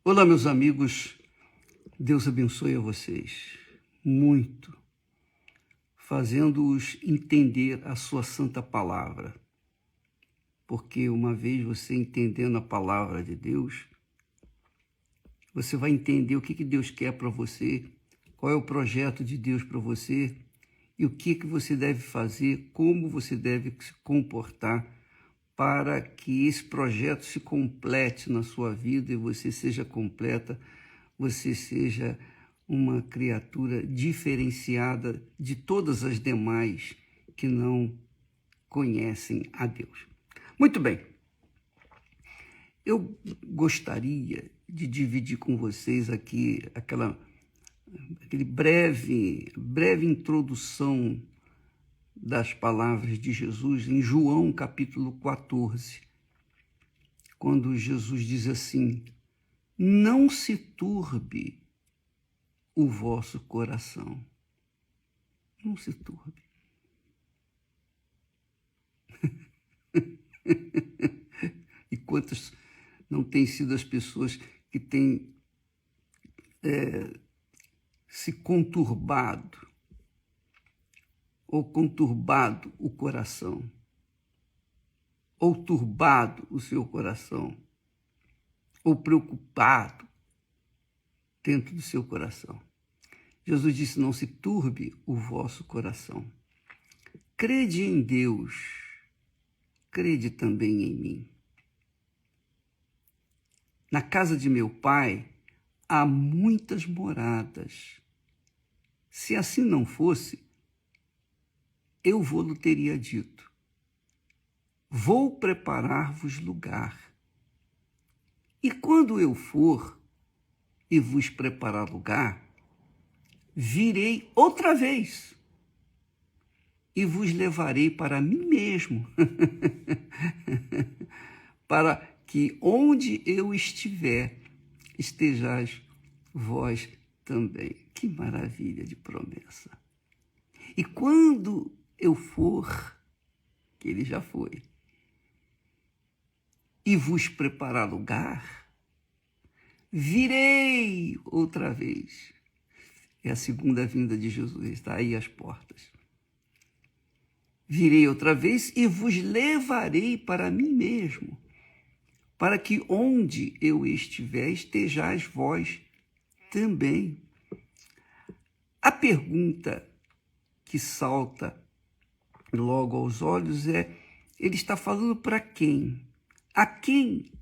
Olá, meus amigos, Deus abençoe a vocês muito, fazendo-os entender a sua santa palavra, porque uma vez você entendendo a palavra de Deus, você vai entender o que Deus quer para você, qual é o projeto de Deus para você e o que você deve fazer, como você deve se comportar para que esse projeto se complete na sua vida e você seja completa, você seja uma criatura diferenciada de todas as demais que não conhecem a Deus. Muito bem, eu gostaria de dividir com vocês aqui aquele breve introdução das palavras de Jesus em João capítulo 14, quando Jesus diz assim: não se turbe o vosso coração. Não se turbe. E quantas não têm sido as pessoas que têm se conturbado ou conturbado o coração, ou turbado o seu coração, ou preocupado dentro do seu coração. Jesus disse: não se turbe o vosso coração. Crede em Deus, crede também em mim. Na casa de meu Pai há muitas moradas. Se assim não fosse, eu vou-lhe teria dito: vou preparar-vos lugar. E quando eu for e vos preparar lugar, virei outra vez e vos levarei para mim mesmo, para que onde eu estiver, estejais vós também. Que maravilha de promessa! E quando eu for, que ele já foi, e vos preparar lugar, virei outra vez. É a segunda vinda de Jesus, está aí às portas. Virei outra vez e vos levarei para mim mesmo, para que onde eu estiver, estejais vós também. A pergunta que salta logo aos olhos é: ele está falando para quem? A quem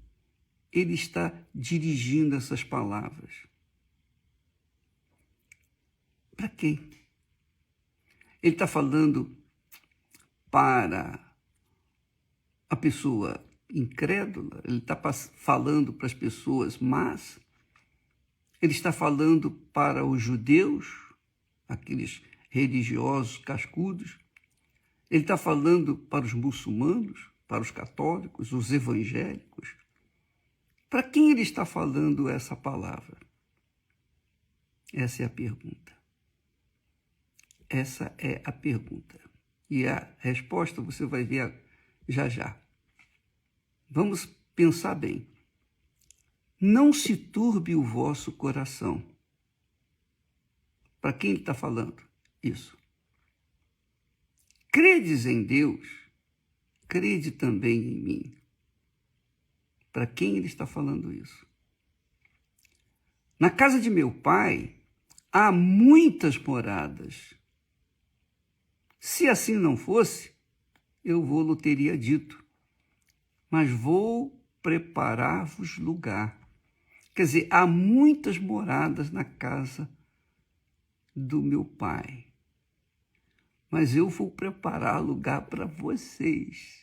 ele está dirigindo essas palavras? Para quem? Ele está falando para a pessoa incrédula? Ele está falando para as pessoas más? Ele está falando para os judeus, aqueles religiosos cascudos? Ele está falando para os muçulmanos, para os católicos, os evangélicos? Para quem ele está falando essa palavra? Essa é a pergunta. Essa é a pergunta. E a resposta você vai ver já já. Vamos pensar bem. Não se turbe o vosso coração. Para quem ele está falando isso? Credes em Deus, crede também em mim. Para quem ele está falando isso? Na casa de meu Pai há muitas moradas. Se assim não fosse, eu vou-lhe teria dito, mas vou preparar-vos lugar. Quer dizer, há muitas moradas na casa do meu Pai, mas eu vou preparar lugar para vocês,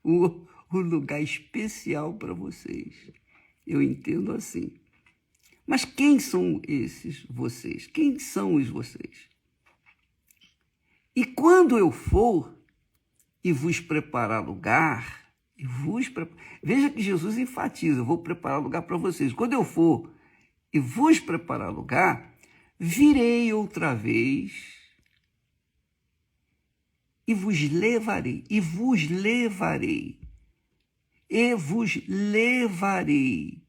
o lugar especial para vocês. Eu entendo assim. Mas quem são esses vocês? Quem são os vocês? E quando eu for e vos preparar lugar, veja que Jesus enfatiza: eu vou preparar lugar para vocês. Quando eu for e vos preparar lugar, virei outra vez e vos levarei, e vos levarei, e vos levarei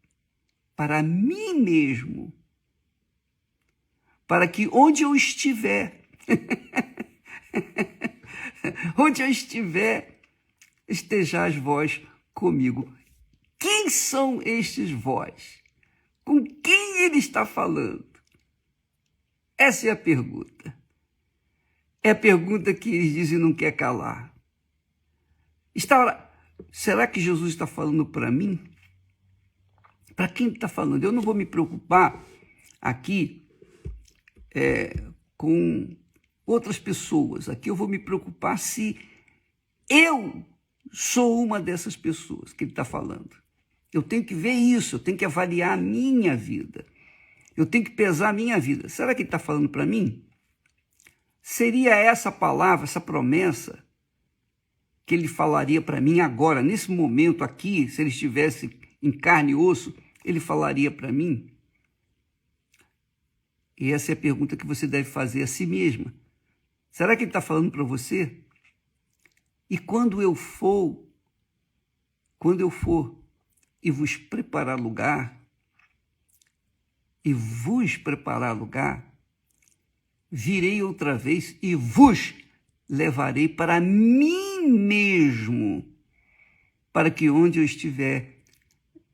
para mim mesmo, para que onde eu estiver, onde eu estiver, estejais vós comigo. Quem são estes vós? Com quem ele está falando? Essa é a pergunta. É a pergunta que eles dizem não quer calar. Será que Jesus está falando para mim? Para quem ele está falando? Eu não vou me preocupar aqui com outras pessoas. Aqui eu vou me preocupar se eu sou uma dessas pessoas que ele está falando. Eu tenho que ver isso, eu tenho que avaliar a minha vida. Eu tenho que pesar a minha vida. Será que ele está falando para mim? Seria essa palavra, essa promessa que ele falaria para mim agora, nesse momento aqui, se ele estivesse em carne e osso, ele falaria para mim? E essa é a pergunta que você deve fazer a si mesma. Será que ele está falando para você? E quando eu for e vos preparar lugar, virei outra vez e vos levarei para mim mesmo, para que onde eu estiver,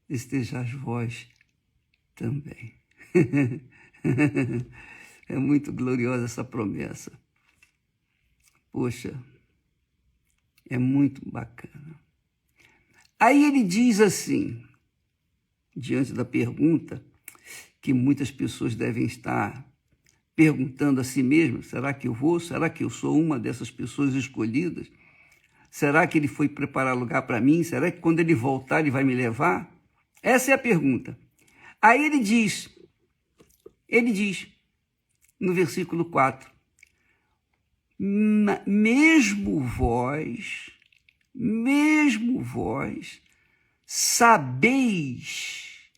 estejais vós também. É muito gloriosa essa promessa. Poxa, é muito bacana. Aí ele diz assim, diante da pergunta que muitas pessoas devem estar perguntando a si mesmas, será que eu vou? Será que eu sou uma dessas pessoas escolhidas? Será que ele foi preparar lugar para mim? Será que quando ele voltar ele vai me levar? Essa é a pergunta. Aí ele diz no versículo 4, mesmo vós sabeis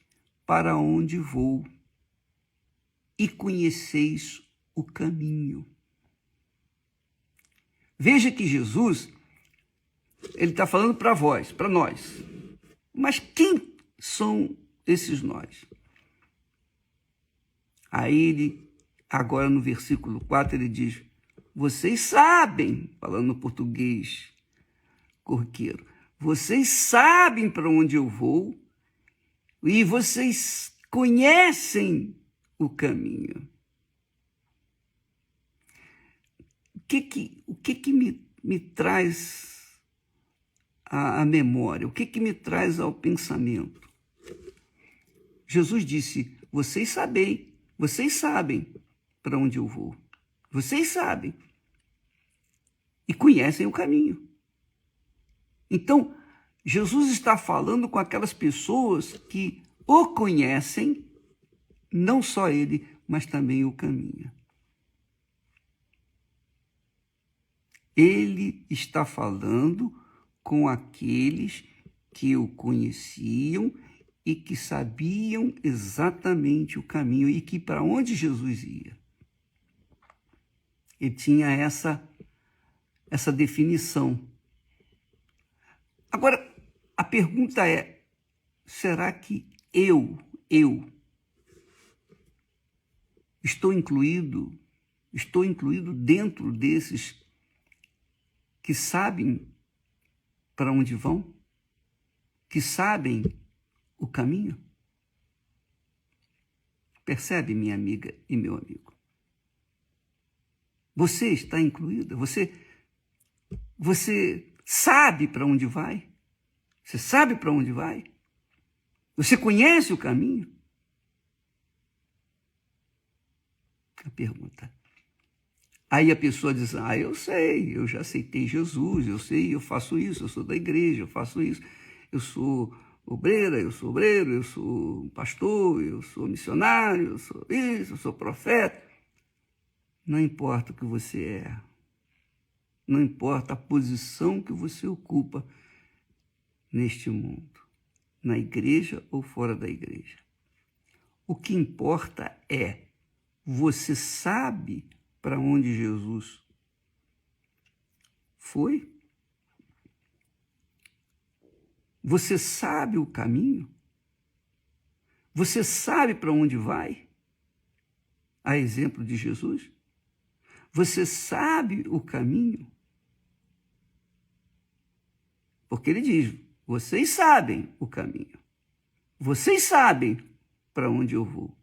para onde vou e conheceis o caminho. Veja que Jesus, ele está falando para vós, para nós. Mas quem são esses nós? Aí ele, agora no versículo 4, ele diz, vocês sabem, falando no português corriqueiro, vocês sabem para onde eu vou e vocês conhecem o caminho. O que me traz à memória? O que me traz ao pensamento? Jesus disse, vocês sabem para onde eu vou. Vocês sabem e conhecem o caminho. Então, Jesus está falando com aquelas pessoas que o conhecem, não só ele, mas também o caminho. Ele está falando com aqueles que o conheciam e que sabiam exatamente o caminho e que para onde Jesus ia. Ele tinha essa definição. Agora, a pergunta é, será que eu estou incluído dentro desses que sabem para onde vão? Que sabem o caminho? Percebe, minha amiga e meu amigo? Você está incluída? Você sabe para onde vai? Você sabe para onde vai? Você conhece o caminho? A pergunta. Aí a pessoa diz, eu sei, eu já aceitei Jesus, eu sei, eu faço isso, eu sou da igreja, eu faço isso, eu sou obreira, eu sou obreiro, eu sou pastor, eu sou missionário, eu sou isso, eu sou profeta. Não importa o que você é, não importa a posição que você ocupa neste mundo, na igreja ou fora da igreja. O que importa é, você sabe para onde Jesus foi? Você sabe o caminho? Você sabe para onde vai? A exemplo de Jesus? Você sabe o caminho? Porque ele diz, vocês sabem o caminho. Vocês sabem para onde eu vou.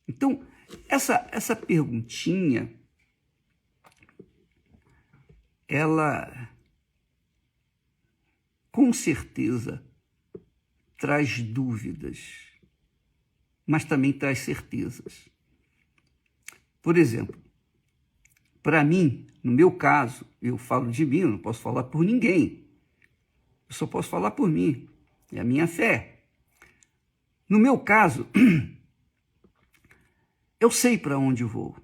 Então, essa perguntinha, ela com certeza traz dúvidas, mas também traz certezas. Por exemplo, para mim, no meu caso, eu falo de mim, eu não posso falar por ninguém. Eu só posso falar por mim. É a minha fé. No meu caso, eu sei para onde vou.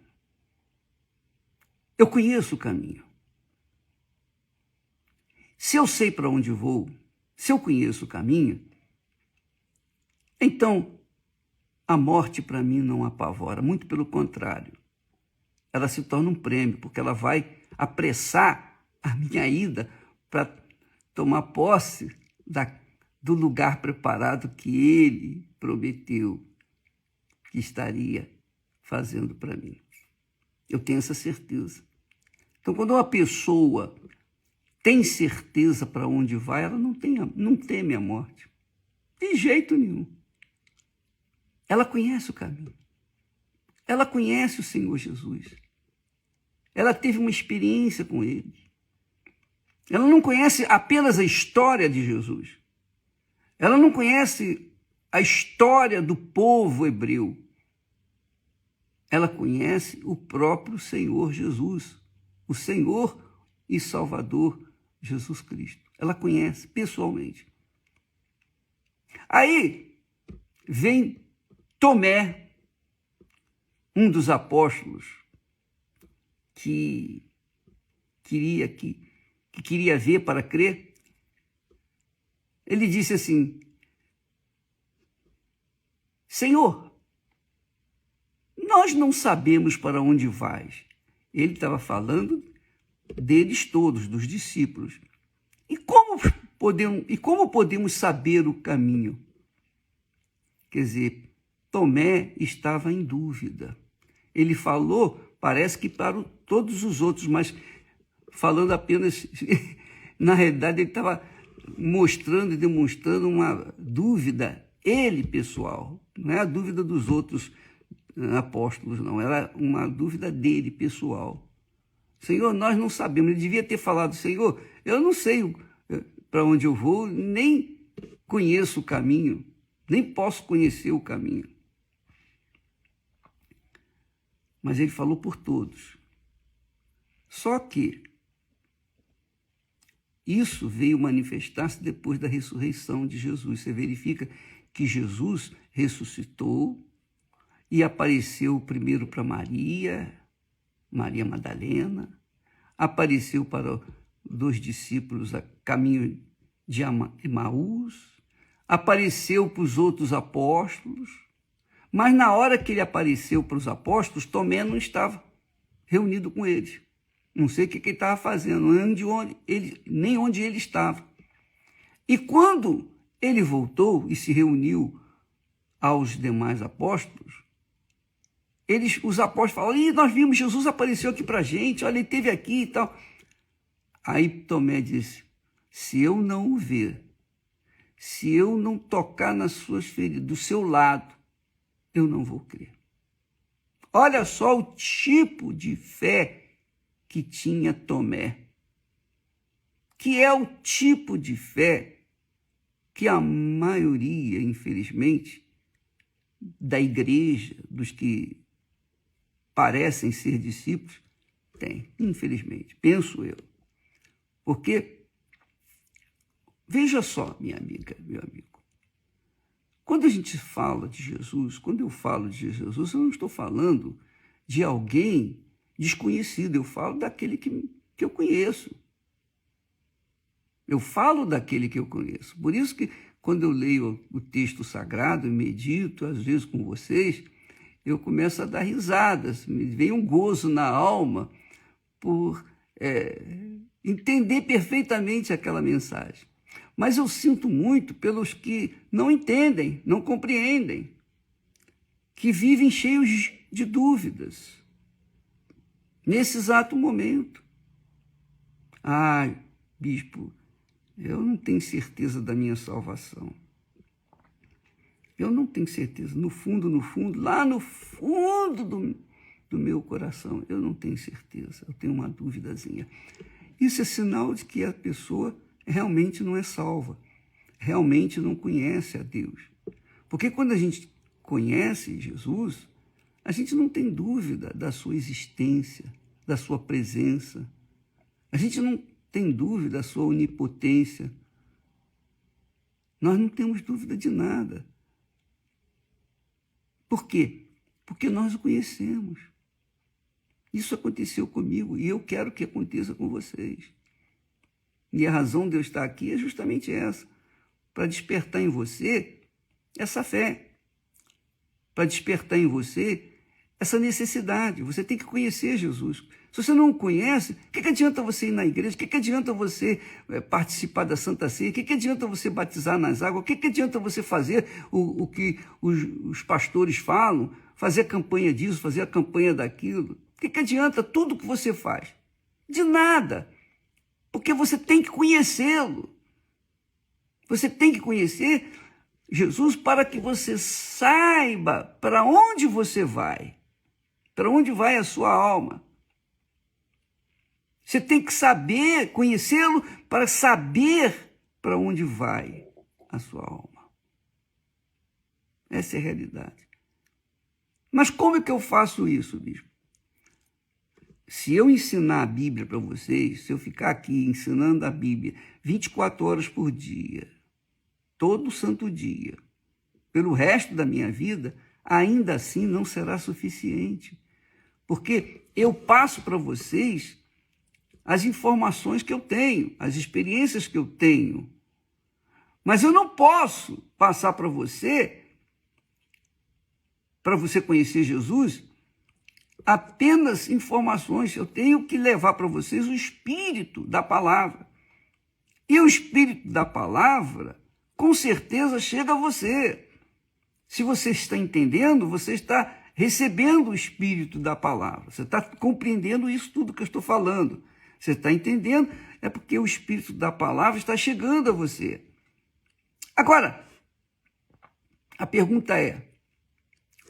Eu conheço o caminho. Se eu sei para onde vou, se eu conheço o caminho, então a morte para mim não apavora, muito pelo contrário. Ela se torna um prêmio, porque ela vai apressar a minha ida para tomar posse do lugar preparado que ele prometeu que estaria fazendo para mim. Eu tenho essa certeza. Então, quando uma pessoa tem certeza para onde vai, ela não teme a morte. De jeito nenhum. Ela conhece o caminho. Ela conhece o Senhor Jesus. Ela teve uma experiência com ele. Ela não conhece apenas a história de Jesus. Ela não conhece a história do povo hebreu. Ela conhece o próprio Senhor Jesus, o Senhor e Salvador Jesus Cristo. Ela conhece pessoalmente. Aí vem Tomé, um dos apóstolos que queria ver para crer. Ele disse assim: Senhor, nós não sabemos para onde vais. Ele estava falando deles todos, dos discípulos. E como podemos saber o caminho? Quer dizer, Tomé estava em dúvida. Ele falou, parece que para todos os outros, mas falando apenas, na realidade ele estava mostrando e demonstrando uma dúvida, ele pessoal, não é a dúvida dos outros apóstolos, não, era uma dúvida dele pessoal. Senhor, nós não sabemos. Ele devia ter falado: Senhor, eu não sei para onde eu vou, nem conheço o caminho, nem posso conhecer o caminho. Mas ele falou por todos. Só que isso veio manifestar-se depois da ressurreição de Jesus. Você verifica que Jesus ressuscitou e apareceu primeiro para Maria Madalena, apareceu para dos discípulos a caminho de Emaús, apareceu para os outros apóstolos, mas na hora que ele apareceu para os apóstolos, Tomé não estava reunido com eles. Não sei o que ele estava fazendo, nem onde ele estava. E quando ele voltou e se reuniu aos demais apóstolos, os apóstolos falaram: nós vimos, Jesus apareceu aqui para a gente, olha, ele esteve aqui e tal. Aí Tomé disse: se eu não o ver, se eu não tocar nas suas feridas, do seu lado, eu não vou crer. Olha só o tipo de fé que tinha Tomé, que é o tipo de fé que a maioria, infelizmente, da igreja, dos que parecem ser discípulos, tem, infelizmente, penso eu. Porque, veja só, minha amiga, meu amigo, quando a gente fala de Jesus, quando eu falo de Jesus, eu não estou falando de alguém desconhecido, eu falo daquele que eu conheço. Eu falo daquele que eu conheço. Por isso que, quando eu leio o texto sagrado e medito, às vezes com vocês, eu começo a dar risadas, me vem um gozo na alma por entender perfeitamente aquela mensagem. Mas eu sinto muito pelos que não entendem, não compreendem, que vivem cheios de dúvidas nesse exato momento. Ah, bispo, eu não tenho certeza da minha salvação. Eu não tenho certeza. No fundo, lá no fundo do meu coração, eu não tenho certeza. Eu tenho uma duvidazinha. Isso é sinal de que a pessoa realmente não é salva. Realmente não conhece a Deus. Porque quando a gente conhece Jesus, a gente não tem dúvida da sua existência, da sua presença. A gente não tem dúvida da sua onipotência. Nós não temos dúvida de nada. Por quê? Porque nós o conhecemos. Isso aconteceu comigo e eu quero que aconteça com vocês. E a razão de eu estar aqui é justamente essa, para despertar em você essa fé, para despertar em você essa necessidade. Você tem que conhecer Jesus. Se você não o conhece, o que adianta você ir na igreja? O que adianta você participar da Santa Ceia? O que adianta você batizar nas águas? O que adianta você fazer o que os pastores falam? Fazer a campanha disso, fazer a campanha daquilo? O que adianta tudo que você faz? De nada. Porque você tem que conhecê-lo. Você tem que conhecer Jesus para que você saiba para onde você vai. Para onde vai a sua alma. Você tem que saber, conhecê-lo para saber para onde vai a sua alma. Essa é a realidade. Mas como é que eu faço isso, bispo? Se eu ensinar a Bíblia para vocês, se eu ficar aqui ensinando a Bíblia 24 horas por dia, todo santo dia, pelo resto da minha vida, ainda assim não será suficiente. Porque eu passo para vocês as informações que eu tenho, as experiências que eu tenho. Mas eu não posso passar para você conhecer Jesus, apenas informações. Eu tenho que levar para vocês o espírito da palavra. E o espírito da palavra, com certeza, chega a você. Se você está entendendo, você está recebendo o espírito da palavra. Você está compreendendo isso tudo que eu estou falando. Você está entendendo? É porque o espírito da palavra está chegando a você. Agora, a pergunta é,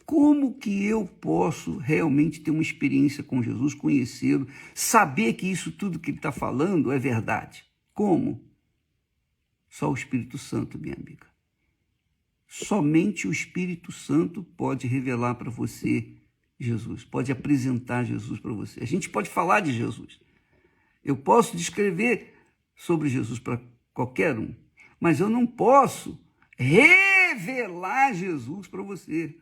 como que eu posso realmente ter uma experiência com Jesus, conhecê-lo, saber que isso tudo que ele está falando é verdade? Como? Só o Espírito Santo, minha amiga. Somente o Espírito Santo pode revelar para você Jesus, pode apresentar Jesus para você. A gente pode falar de Jesus. Eu posso descrever sobre Jesus para qualquer um, mas eu não posso revelar Jesus para você.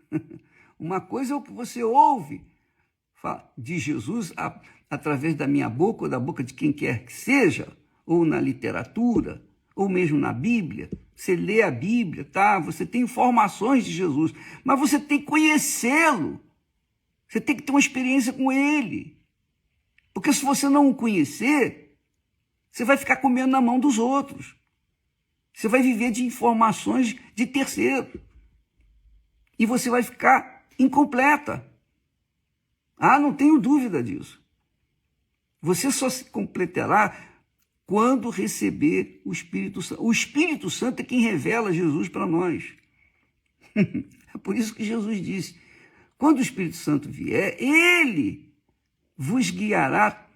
Uma coisa é o que você ouve de Jesus através da minha boca ou da boca de quem quer que seja, ou na literatura, ou mesmo na Bíblia. Você lê a Bíblia, tá? Você tem informações de Jesus, mas você tem que conhecê-lo. Você tem que ter uma experiência com ele. Porque se você não o conhecer, você vai ficar comendo na mão dos outros. Você vai viver de informações de terceiro. E você vai ficar incompleta. Ah, não tenho dúvida disso. Você só se completará quando receber o Espírito Santo. O Espírito Santo é quem revela Jesus para nós. É por isso que Jesus disse, quando o Espírito Santo vier, ele vos guiará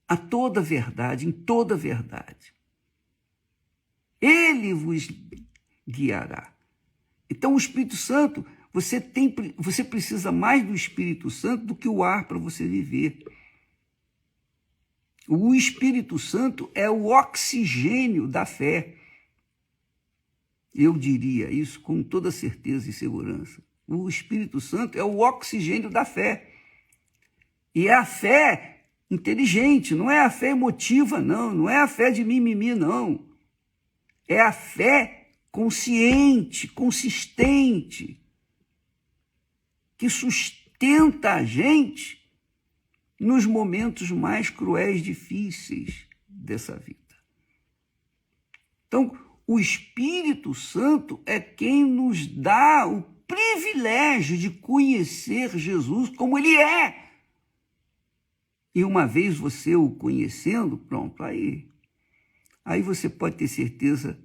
a toda a verdade, em toda a verdade. Ele vos guiará. Então, o Espírito Santo, você precisa mais do Espírito Santo do que o ar para você viver. O Espírito Santo é o oxigênio da fé. Eu diria isso com toda certeza e segurança. O Espírito Santo é o oxigênio da fé. E é a fé inteligente, não é a fé emotiva, não. Não é a fé de mimimi, não. É a fé consciente, consistente, que sustenta a gente nos momentos mais cruéis, difíceis dessa vida. Então, o Espírito Santo é quem nos dá o privilégio de conhecer Jesus como ele é. E uma vez você o conhecendo, pronto, aí você pode ter certeza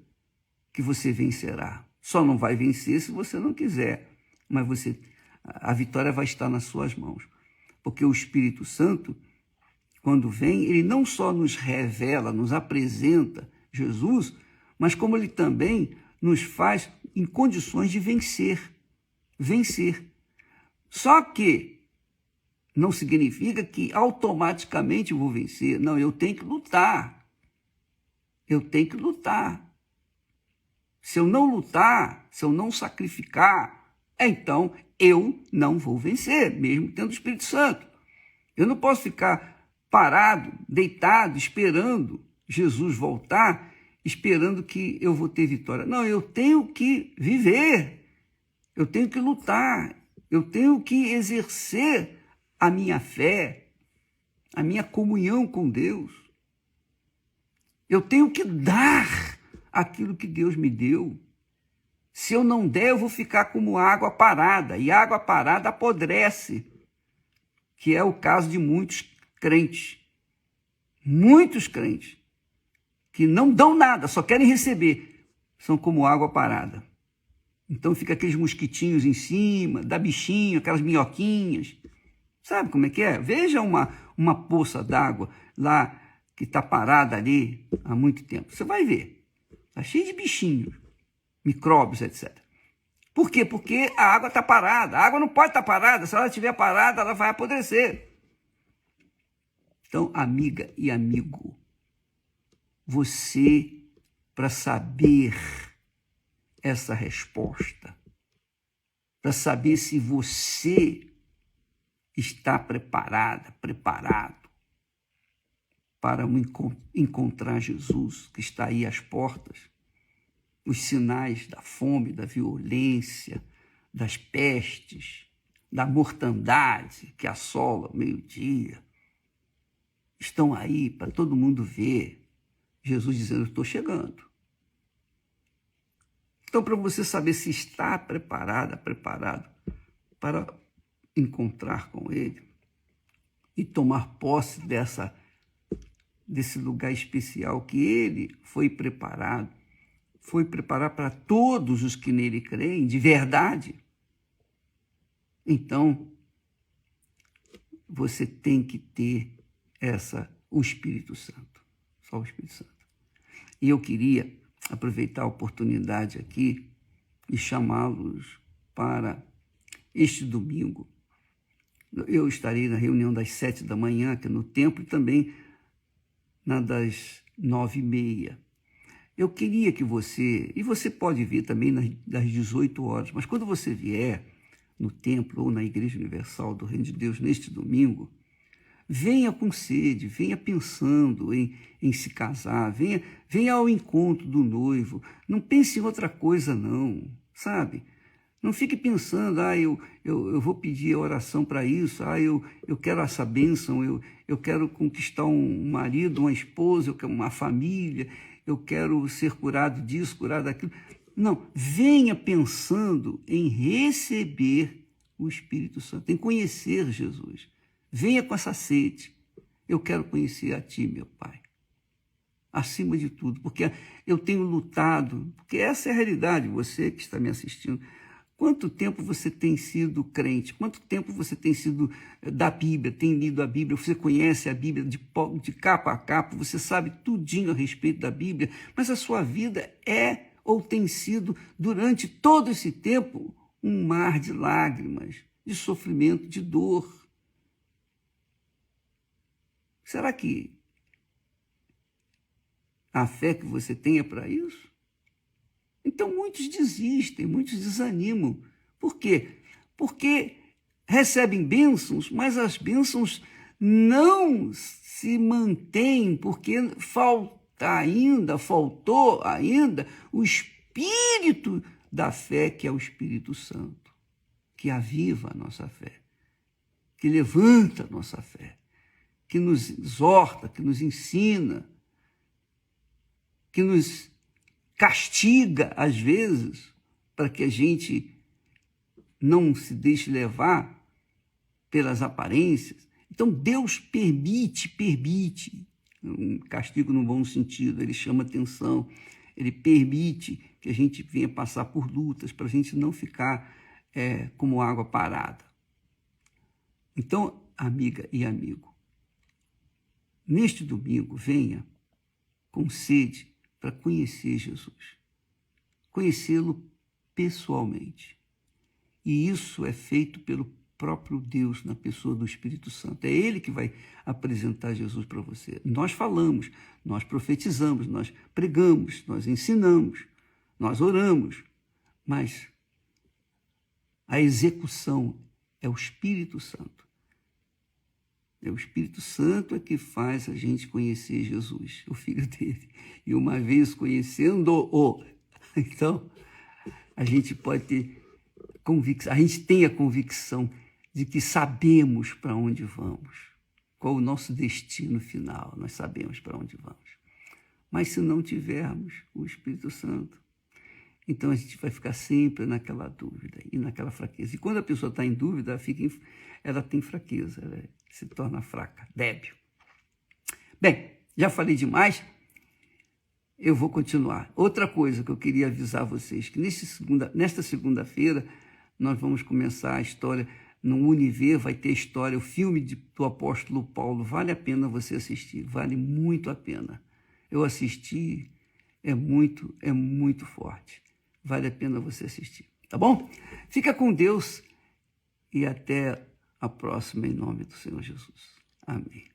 que você vencerá. Só não vai vencer se você não quiser, mas a vitória vai estar nas suas mãos. Porque o Espírito Santo, quando vem, ele não só nos revela, nos apresenta Jesus, mas como ele também nos faz em condições de vencer. Só que não significa que automaticamente eu vou vencer. Não, eu tenho que lutar. Se eu não lutar, se eu não sacrificar, então eu não vou vencer, mesmo tendo o Espírito Santo. Eu não posso ficar parado, deitado, esperando Jesus voltar, esperando que eu vou ter vitória. Não, eu tenho que viver, eu tenho que lutar, eu tenho que exercer a minha fé, a minha comunhão com Deus. Eu tenho que dar aquilo que Deus me deu. Se eu não der, eu vou ficar como água parada, e água parada apodrece, que é o caso de muitos crentes, que não dão nada, só querem receber, são como água parada. Então fica aqueles mosquitinhos em cima, dá bichinho, aquelas minhoquinhas. Sabe como é que é? Veja uma poça d'água lá que está parada ali há muito tempo. Você vai ver. Está cheio de bichinhos, micróbios, etc. Por quê? Porque a água está parada. A água não pode estar parada. Se ela estiver parada, ela vai apodrecer. Então, amiga e amigo, você, para saber essa resposta, para saber se você está preparado para encontrar Jesus, que está aí às portas, os sinais da fome, da violência, das pestes, da mortandade que assola o meio-dia, estão aí para todo mundo ver Jesus dizendo: estou chegando. Então, para você saber se está preparado para encontrar com ele e tomar posse desse lugar especial que ele foi preparar para todos os que nele creem, de verdade. Então, você tem que ter o Espírito Santo, só o Espírito Santo. E eu queria aproveitar a oportunidade aqui e chamá-los para este domingo. Eu estarei na reunião das 7 da manhã, aqui no templo, e também na das 9h30. Eu queria que e você pode vir também das 18 horas, mas quando você vier no templo ou na Igreja Universal do Reino de Deus neste domingo, venha com sede, venha pensando em se casar, venha ao encontro do noivo, não pense em outra coisa não, sabe? Não fique pensando, eu vou pedir oração para isso, eu quero essa bênção, eu quero conquistar um marido, uma esposa, eu quero uma família, eu quero ser curado disso, curado daquilo. Não, venha pensando em receber o Espírito Santo, em conhecer Jesus. Venha com essa sede. Eu quero conhecer a Ti, meu Pai. Acima de tudo, porque eu tenho lutado, porque essa é a realidade, você que está me assistindo. Quanto tempo você tem sido crente? Quanto tempo você tem sido da Bíblia, tem lido a Bíblia? Você conhece a Bíblia de capa a capa, você sabe tudinho a respeito da Bíblia, mas a sua vida é ou tem sido, durante todo esse tempo, um mar de lágrimas, de sofrimento, de dor. Será que a fé que você tem é para isso? Então muitos desistem, muitos desanimam. Por quê? Porque recebem bênçãos, mas as bênçãos não se mantêm, porque faltou ainda o espírito da fé, que é o Espírito Santo, que aviva a nossa fé, que levanta a nossa fé, que nos exorta, que nos ensina, que nos castiga, às vezes, para que a gente não se deixe levar pelas aparências. Então, Deus permite, um castigo no bom sentido, ele chama atenção, ele permite que a gente venha passar por lutas, para a gente não ficar como água parada. Então, amiga e amigo, neste domingo, venha com sede para conhecer Jesus, conhecê-lo pessoalmente. E isso é feito pelo próprio Deus na pessoa do Espírito Santo. É Ele que vai apresentar Jesus para você. Nós falamos, nós profetizamos, nós pregamos, nós ensinamos, nós oramos, mas a execução é o Espírito Santo. É o Espírito Santo que faz a gente conhecer Jesus, o Filho dele. E uma vez conhecendo-o, então, a gente pode ter convicção, a gente tem a convicção de que sabemos para onde vamos, qual o nosso destino final, nós sabemos para onde vamos. Mas se não tivermos o Espírito Santo, então a gente vai ficar sempre naquela dúvida e naquela fraqueza. E quando a pessoa está em dúvida, ela tem fraqueza, ela se torna fraca, débil. Bem, já falei demais, eu vou continuar. Outra coisa que eu queria avisar vocês, que nesta segunda-feira nós vamos começar a história, no Univer vai ter história, o filme do apóstolo Paulo, vale a pena você assistir, vale muito a pena. Eu assisti, é muito forte. Vale a pena você assistir, tá bom? Fica com Deus e até a próxima, em nome do Senhor Jesus. Amém.